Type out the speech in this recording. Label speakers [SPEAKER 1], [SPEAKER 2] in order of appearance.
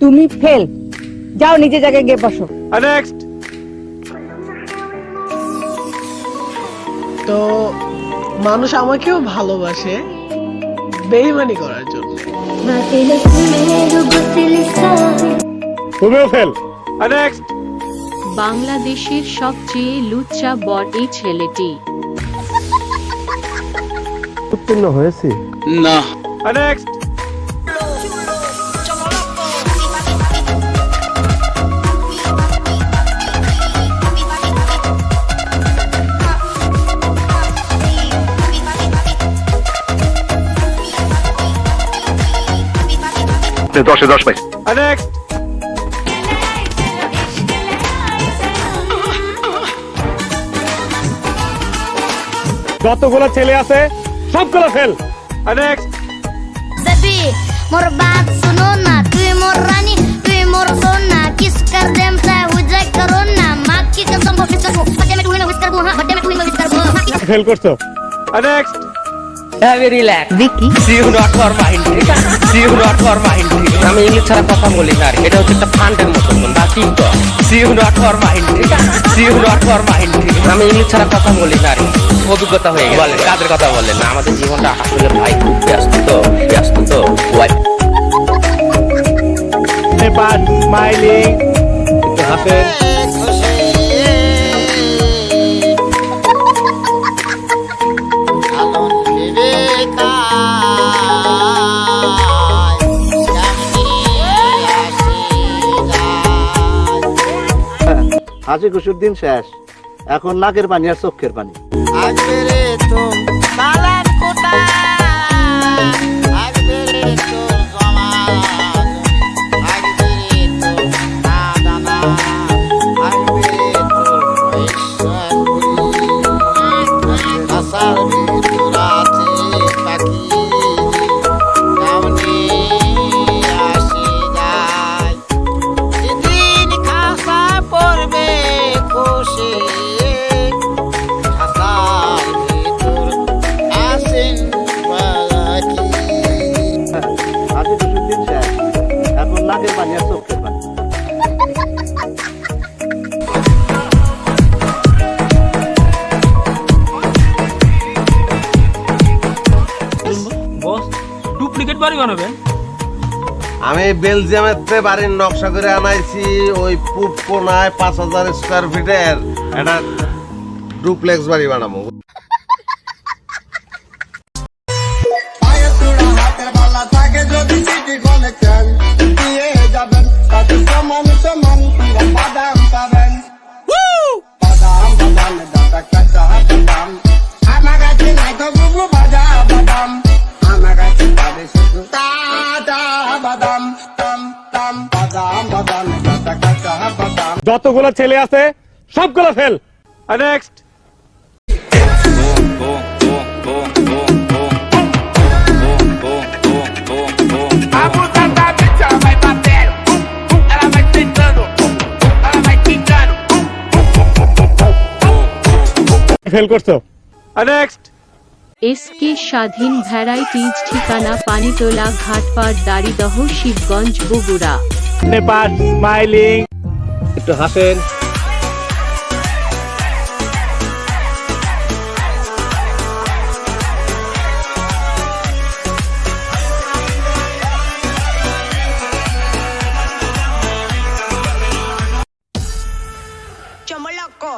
[SPEAKER 1] তুমি ফেল, যাও নিজে জায়গায় গিয়ে বসো।
[SPEAKER 2] নেক্সট।
[SPEAKER 3] তো মানুষ আমাকেও ভালোবাসে বেইমানি করার জন্য।
[SPEAKER 2] তুমিও ফেল। নেক্সট।
[SPEAKER 4] বাংলাদেশের সবচেয়ে লুচ্চা বট এই ছেলেটি।
[SPEAKER 2] উত্তীর্ণ হয়েছি না। নেক্সট।
[SPEAKER 5] দশে 10 পাই।
[SPEAKER 2] নেক্সট। যতগুলো ছেলে আছে সবগুলো ফেল। নেক্সট।
[SPEAKER 6] बेबी मोर बात सुनो ना, तू मोर रानी, तू मोर सोना, किस कर देम चाहे हो जाए करो ना, माँ की कसम को फिर को बर्थडे में टूंगा विश कर वो, हां बर्थडे में टूंगा विश कर वो।
[SPEAKER 2] ফেল করছো। Next.
[SPEAKER 7] Very relax. Vicky. See you not for mind. See you not for mind. আমি ইংলিশ ছাড়া কথা বলি না, এটা হচ্ছে একটা ফান্ডের মতো বাকি তো। See you not for mind. See you not for mind. আমি ইংলিশ ছাড়া কথা বলি না, অভিজ্ঞতা হয়ে গেছে। বলেন কাদের কথা বলেন না, আমাদের জীবনটা আসলে ভাই খুব ব্যস্ত তো।
[SPEAKER 2] স্মাইলিং, হাতে
[SPEAKER 8] হাসি খুশির দিন শেষ, এখন নাকের পানি আর চোখের পানি।
[SPEAKER 2] ডুপ্লিকেট বাড়ি বানাবেন?
[SPEAKER 9] আমি বেলজিয়ামের বাড়ির নকশা করে আনাইছি, ওই পূব কোনায় 5000 স্কয়ার ফিটের একটা ডুপ্লেক্স বাড়ি বানাবো।
[SPEAKER 2] যতগুলো ছেলে আছে সবগুলো ফেল। নেক্সট। ফেল করছো। নেক্সট।
[SPEAKER 4] এসকে স্বাধীন ভ্যারাইটিজ, ঠিকানা পানিটোলা, ঘাটপাড়, দাড়িদহ, শিবগঞ্জ, বগুড়া।
[SPEAKER 2] নেপাল স্মাইলিং, একটু হাসেন।
[SPEAKER 6] Chomo loco.